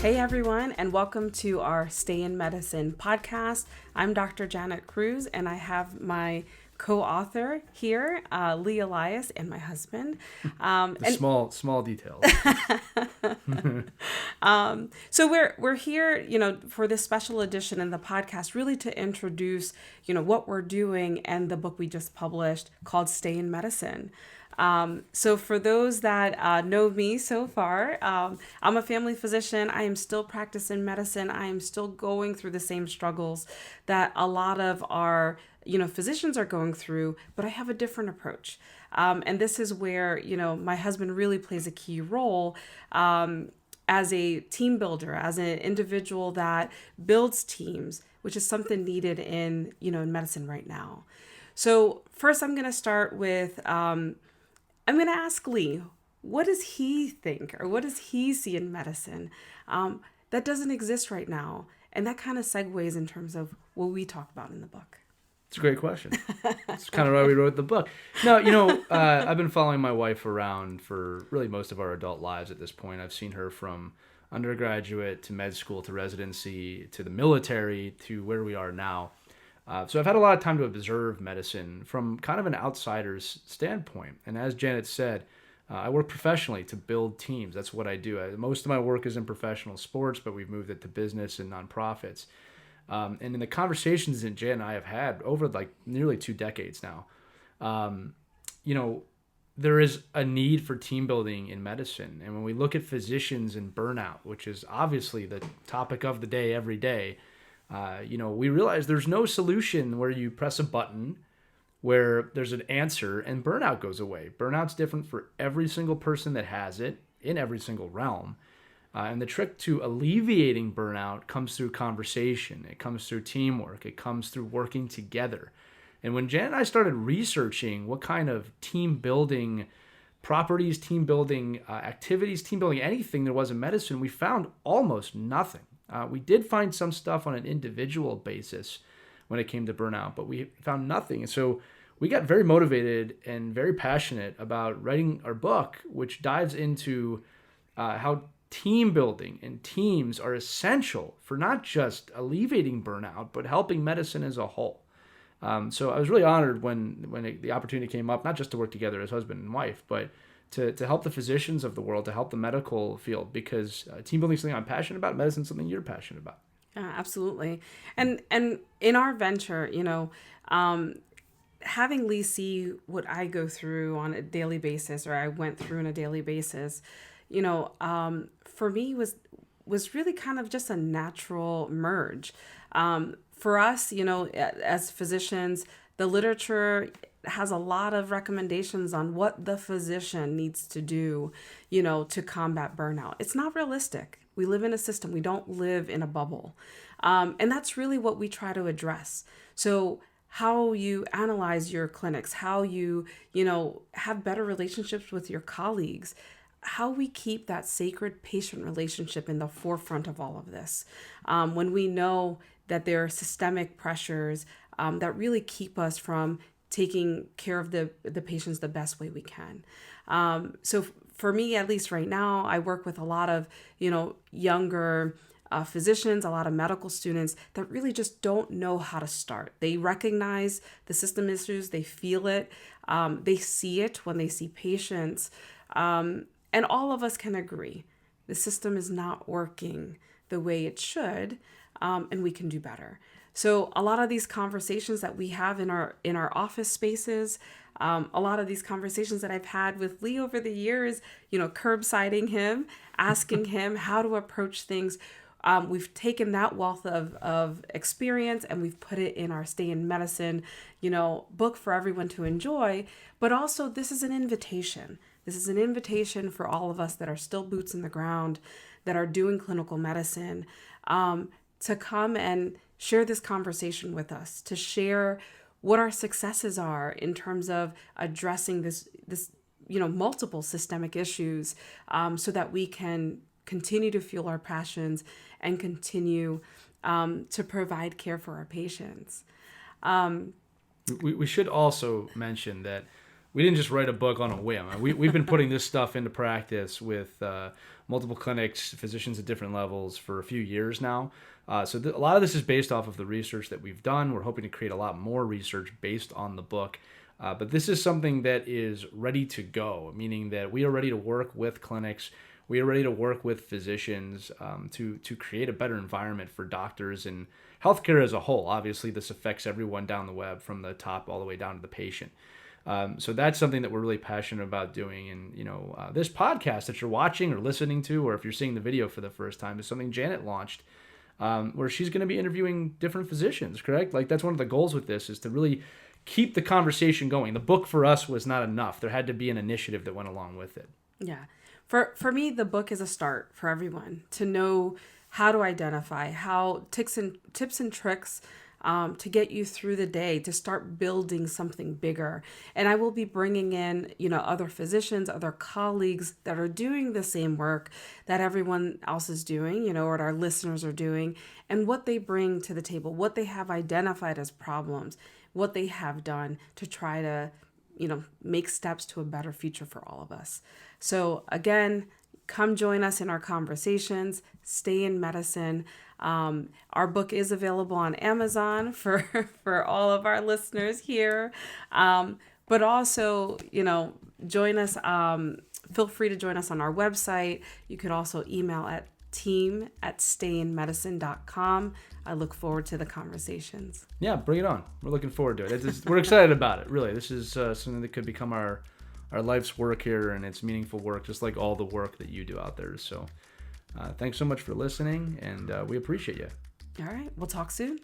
Hey everyone, and welcome to our Stay in Medicine podcast. I'm Dr. Janet Cruz, and I have my co-author here, Elias, and my husband. Small details. So we're here, for this special edition in the podcast, really to introduce, what we're doing and the book we just published called Stay in Medicine. So for those that know me so far, I'm a family physician. I am still practicing medicine. I am still going through the same struggles that a lot of our, physicians are going through, but I have a different approach. And this is where, my husband really plays a key role. As a team builder, as an individual that builds teams, which is something needed in medicine right now. So first, I'm going to start with, I'm going to ask Lee, what does he think or what does he see in medicine that doesn't exist right now? And that kind of segues in terms of what we talk about in the book. It's a great question. It's kind of why we wrote the book. No, I've been following my wife around for really most of our adult lives at this point. I've seen her from undergraduate to med school to residency to the military to where we are now. So I've had a lot of time to observe medicine from kind of an outsider's standpoint. And as Janet said, I work professionally to build teams. That's what I do. Most of my work is in professional sports, but we've moved it to business and nonprofits. And in the conversations that Janet and I have had over nearly 2 decades now, there is a need for team building in medicine. And when we look at physicians and burnout, which is obviously the topic of the day every day, we realize there's no solution where you press a button where there's an answer and burnout goes away. Burnout's different for every single person that has it in every single realm. And the trick to alleviating burnout comes through conversation. It comes through teamwork. It comes through working together. And when Jan and I started researching what kind of team building properties, team building activities, team building anything there was in medicine, we found almost nothing. We did find some stuff on an individual basis when it came to burnout, but we found nothing. And so we got very motivated and very passionate about writing our book, which dives into how team building and teams are essential for not just alleviating burnout, but helping medicine as a whole. So I was really honored when the opportunity came up, not just to work together as husband and wife, but to help the physicians of the world, to help the medical field, because team building is something I'm passionate about, medicine is something you're passionate about. Yeah, absolutely. And in our venture, having Lee see what I go through on a daily basis, or I went through on a daily basis, for me was really kind of just a natural merge. For us, as physicians, the literature has a lot of recommendations on what the physician needs to do, to combat burnout. It's not realistic. We live in a system. We don't live in a bubble. And that's really what we try to address. So how you analyze your clinics, how you, have better relationships with your colleagues, how we keep that sacred patient relationship in the forefront of all of this. When we know that there are systemic pressures that really keep us from taking care of the patients the best way we can. So for me, at least right now, I work with a lot of, younger physicians, a lot of medical students that really just don't know how to start. They recognize the system issues, they feel it, they see it when they see patients. And all of us can agree the system is not working the way it should, and we can do better. So a lot of these conversations that we have in our office spaces, a lot of these conversations that I've had with Lee over the years, curbsiding him, asking him how to approach things. We've taken that wealth of experience and we've put it in our Stay in Medicine, book for everyone to enjoy. But also this is an invitation. This is an invitation for all of us that are still boots in the ground, that are doing clinical medicine, to come and share this conversation with us, to share what our successes are in terms of addressing this multiple systemic issues, so that we can continue to fuel our passions and continue to provide care for our patients. We should also mention that we didn't just write a book on a whim. We've been putting this stuff into practice with multiple clinics, physicians at different levels for a few years now. So a lot of this is based off of the research that we've done. We're hoping to create a lot more research based on the book. But this is something that is ready to go, meaning that we are ready to work with clinics. We are ready to work with physicians to create a better environment for doctors and healthcare as a whole. Obviously, this affects everyone down the web from the top all the way down to the patient. So that's something that we're really passionate about doing. And, this podcast that you're watching or listening to, or if you're seeing the video for the first time, is something Janet launched where she's going to be interviewing different physicians, correct? Like, that's one of the goals with this, is to really keep the conversation going. The book for us was not enough. There had to be an initiative that went along with it. Yeah. For me, the book is a start for everyone to know how to identify, how tips and tricks to get you through the day, to start building something bigger. And I will be bringing in, other physicians, other colleagues that are doing the same work that everyone else is doing, or our listeners are doing, and what they bring to the table, what they have identified as problems, what they have done to try to, make steps to a better future for all of us. So again, come join us in our conversations. Stay in medicine. Our book is available on Amazon for all of our listeners here. But also, join us. Feel free to join us on our website. You could also email at team@stayinmedicine.com. I look forward to the conversations. Yeah, bring it on. We're looking forward to it. We're excited about it, really. This is something that could become our life's work here, and it's meaningful work, just like all the work that you do out there. So thanks so much for listening, and we appreciate you. All right. We'll talk soon.